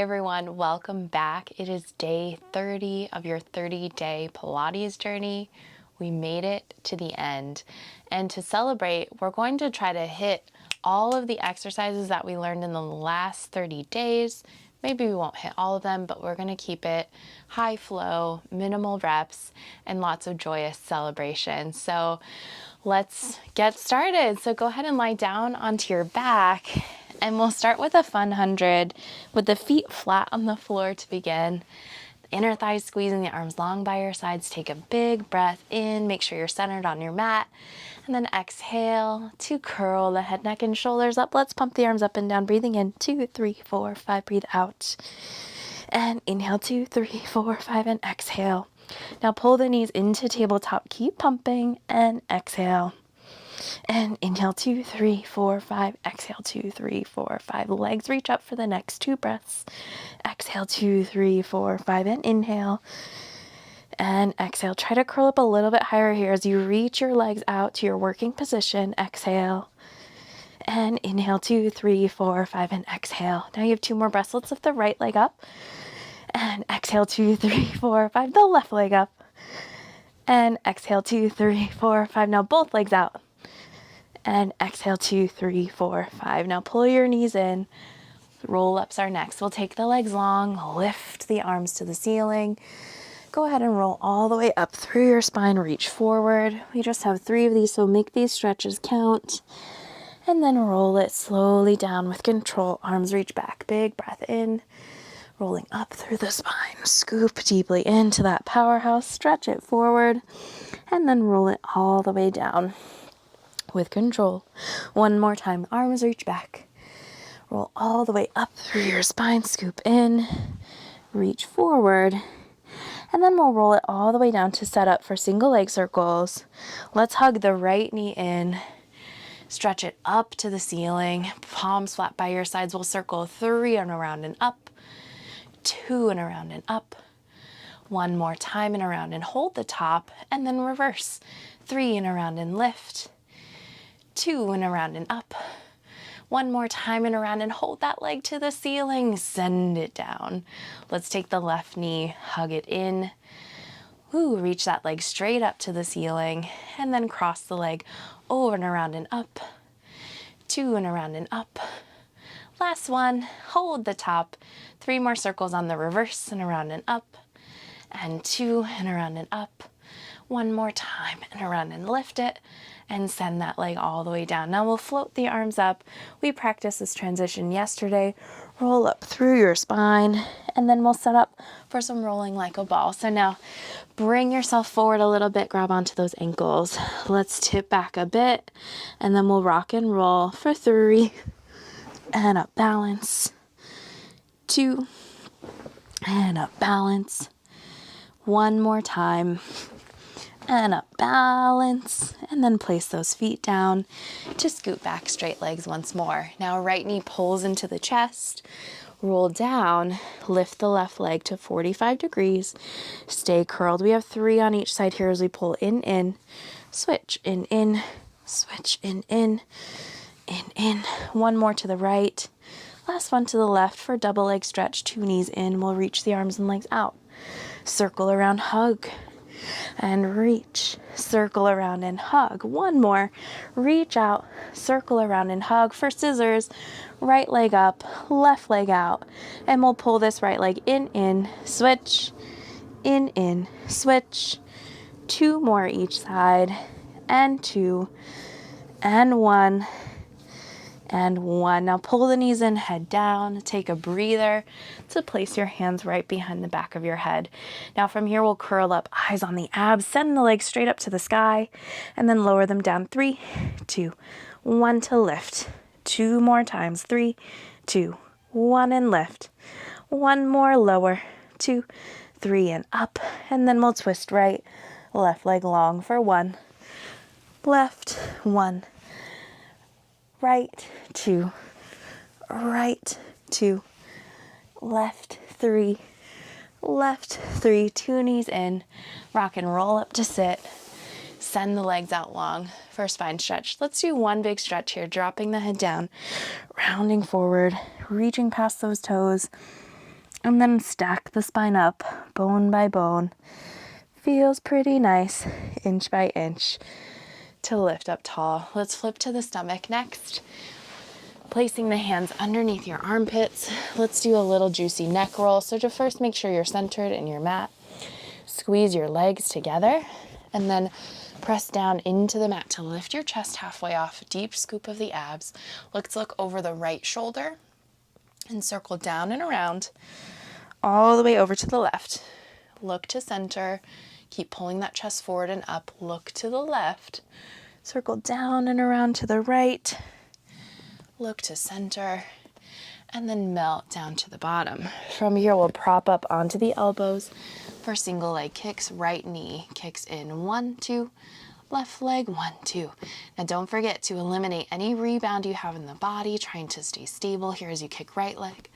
everyone, welcome back. It is day 30 of your 30-day Pilates journey. We made it to the end. And to celebrate, we're going to try to hit all of the exercises that we learned in the last 30 days. Maybe we won't hit all of them, but we're going to keep it high flow, minimal reps, and lots of joyous celebration. So let's get started. So go ahead and lie down onto your back. And we'll start with a fun 100 with the feet flat on the floor to begin. The inner thighs squeezing, the arms long by your sides. Take a big breath in. Make sure you're centered on your mat. And then exhale to curl the head, neck, and shoulders up. Let's pump the arms up and down. Breathing in, 2, 3, 4, 5. Breathe out. And inhale, 2, 3, 4, 5, and exhale. Now pull the knees into tabletop. Keep pumping and exhale. And inhale, 2, 3, 4, 5. Exhale, 2, 3, 4, 5. Legs reach up for the next 2 breaths. Exhale, 2, 3, 4, 5. And inhale. And exhale. Try to curl up a little bit higher here as you reach your legs out to your working position. Exhale. And inhale, 2, 3, 4, 5. And exhale. Now you have 2 more breaths. Let's lift the right leg up. And exhale, 2, 3, 4, 5. The left leg up. And exhale, 2, 3, 4, 5. Now both legs out. And exhale, 2, 3, 4, 5. Now pull your knees in. Roll ups are next. We'll take the legs long, lift the arms to the ceiling. Go ahead and roll all the way up through your spine. Reach forward. We just have 3 of these, so make these stretches count. And then roll it slowly down with control. Arms reach back. Big breath in. Rolling up through the spine. Scoop deeply into that powerhouse. Stretch it forward. And then roll it all the way down with control. One more time. Arms reach back. Roll all the way up through your spine. Scoop in. Reach forward. And then we'll roll it all the way down to set up for single leg circles. Let's hug the right knee in. Stretch it up to the ceiling. Palms flat by your sides. We'll circle 3 and around and up. 2 and around and up. 1 more time and around and hold the top. And then reverse. 3 and around and lift. 2 and around and up. 1 more time and around and hold that leg to the ceiling. Send it down. Let's take the left knee, hug it in. Ooh, reach that leg straight up to the ceiling and then cross the leg over and around and up. 2 and around and up. Last one, hold the top. 3 more circles on the reverse and around and up. And 2 and around and up. 1 more time and around and lift it. And send that leg all the way down. Now we'll float the arms up. We practiced this transition yesterday. Roll up through your spine, and then we'll set up for some rolling like a ball. So now bring yourself forward a little bit, grab onto those ankles. Let's tip back a bit, and then we'll rock and roll for 3, and up balance, 2, and up balance, 1 more time. And up balance, and then place those feet down to scoot back, straight legs once more. Now right knee pulls into the chest, roll down, lift the left leg to 45 degrees, stay curled. We have 3 on each side here as we pull in, switch, in, switch, in. 1 more to the right, last one to the left for double leg stretch. 2 knees in, we'll reach the arms and legs out. Circle around, hug. And reach, circle around and hug. 1 more, reach out, circle around and hug. For scissors, right leg up, left leg out. And we'll pull this right leg in, switch, in, switch. 2 more each side, and 2, and 1, and 1. Now pull the knees in, head down, take a breather to place your hands right behind the back of your head. Now from here, we'll curl up, eyes on the abs, send the legs straight up to the sky, and then lower them down. 3, 2, 1 to lift. 2 more times. 3, 2, 1 and lift. 1 more, lower. 2, 3 and up. And then we'll twist right, left leg long for 1. Left, 1. Right, 2, right, 2, left, 3, left, 3, 2 knees in, rock and roll up to sit, send the legs out long for spine stretch. Let's do 1 big stretch here, dropping the head down, rounding forward, reaching past those toes, And then stack the spine up, bone by bone. Feels pretty nice, inch by inch, to lift up tall. Let's flip to the stomach next. Placing the hands underneath your armpits. Let's do a little juicy neck roll. So to first make sure you're centered in your mat. Squeeze your legs together and then press down into the mat to lift your chest halfway off. Deep scoop of the abs. Let's look over the right shoulder and circle down and around all the way over to the left. Look to center. Keep pulling that chest forward and up. Look to the left. Circle down and around to the right. Look to center. And then melt down to the bottom. From here, we'll prop up onto the elbows for single leg kicks. Right knee kicks in 1, 2. Left leg, 1, 2. Now don't forget to eliminate any rebound you have in the body, trying to stay stable here as you kick right leg,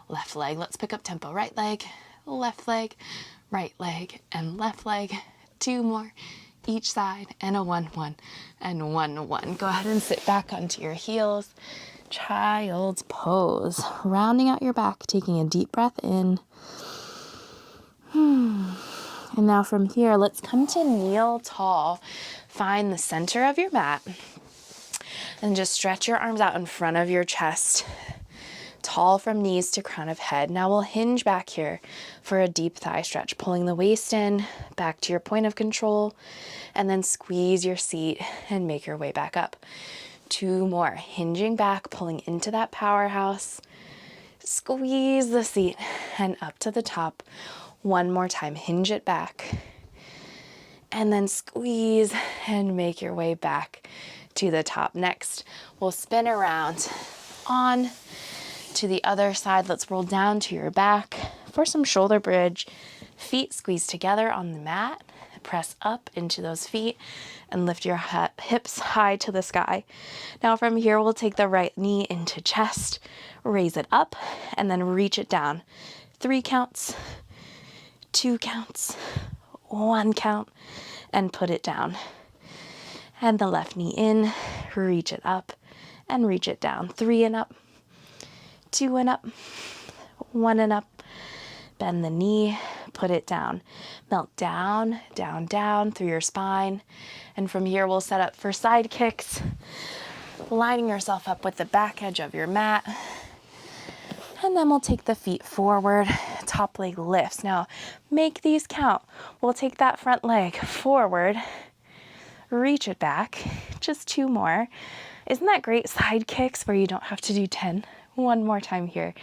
left leg. Let's pick up tempo. Right leg, right leg, and left leg. 2 more each side, and a 1, 1, and 1, 1. Go ahead and sit back onto your heels. Child's pose. Rounding out your back, taking a deep breath in. And now from here, let's come to kneel tall. Find the center of your mat and just stretch your arms out in front of your chest. Tall from knees to crown of head. Now we'll hinge back here for a deep thigh stretch, pulling the waist in, back to your point of control, and then squeeze your seat and make your way back up. 2 more, hinging back, pulling into that powerhouse. Squeeze the seat and up to the top. 1 more time, hinge it back. And then squeeze and make your way back to the top. Next, we'll spin around on to the other side. Let's roll down to your back for some shoulder bridge. Feet squeeze together on the mat. Press up into those feet and lift your hips high to the sky. Now from here, we'll take the right knee into chest, raise it up, and then reach it down. 3 counts, 2 counts, 1 count, and put it down. And the left knee in, reach it up, and reach it down. 3 and up, 2 and up, 1 and up. Bend the knee, put it down. Melt down, down, down through your spine. And from here, we'll set up for side kicks, lining yourself up with the back edge of your mat. And then we'll take the feet forward, top leg lifts. Now, make these count. We'll take that front leg forward, reach it back, just 2 more. Isn't that great? Side kicks where you don't have to do 10. 1 more time here.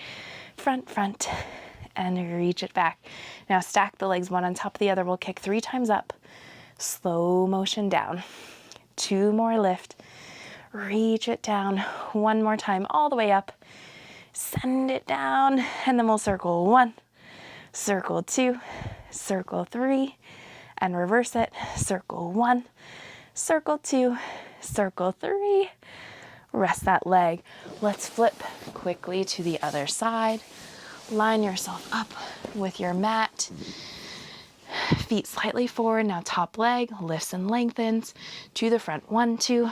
Front, front, and reach it back. Now stack the legs one on top of the other. We'll kick 3 times up, slow motion down. 2 more lift, reach it down. 1 more time, all the way up. Send it down, and then we'll circle 1, circle 2, circle 3, and reverse it. Circle 1, circle 2, circle 3. Rest that leg. Let's flip quickly to the other side. Line yourself up with your mat. Feet slightly forward. Now top leg lifts and lengthens to the front. 1, 2.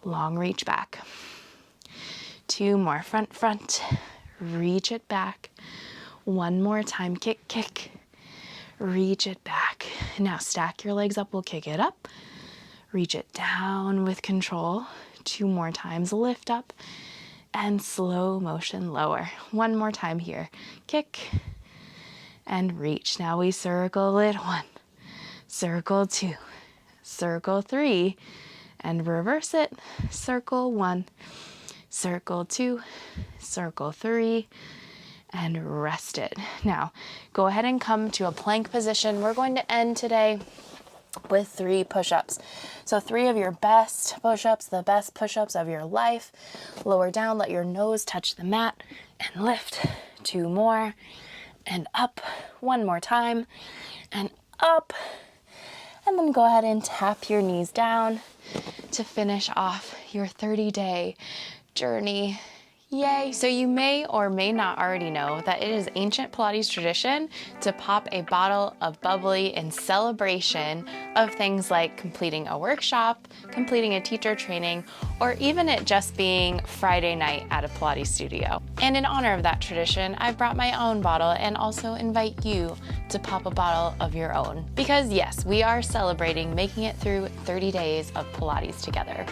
Long reach back. 2 more, front, front. Reach it back. 1 more time, kick, kick. Reach it back. Now stack your legs up. We'll kick it up. Reach it down with control. 2 more times, lift up. And slow motion lower. 1 more time here. Kick and reach. Now we circle it. 1, circle 2, circle 3, and reverse it. Circle 1, circle 2, circle 3, and rest it. Now go ahead and come to a plank position. We're going to end today with 3 push-ups. So 3 of your best push-ups, the best push-ups of your life. Lower down, let your nose touch the mat, and lift. 2 more, and up. 1 more time, and up. And then go ahead and tap your knees down to finish off your 30-day journey. Yay! So you may or may not already know that it is ancient Pilates tradition to pop a bottle of bubbly in celebration of things like completing a workshop, completing a teacher training, or even it just being Friday night at a Pilates studio. And in honor of that tradition, I've brought my own bottle and also invite you to pop a bottle of your own. Because yes, we are celebrating making it through 30 days of Pilates together.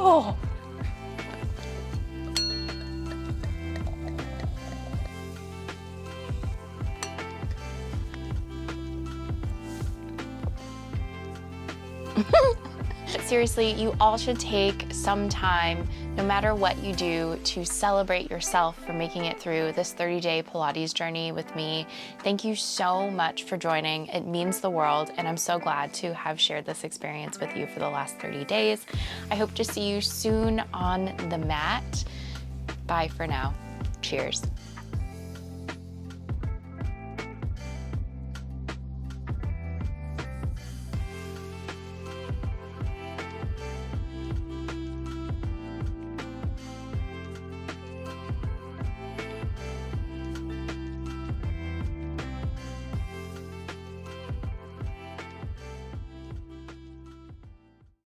Oh. Seriously, you all should take some time, no matter what you do, to celebrate yourself for making it through this 30-day Pilates journey with me. Thank you so much for joining. It means the world, and I'm so glad to have shared this experience with you for the last 30 days. I hope to see you soon on the mat. Bye for now. Cheers.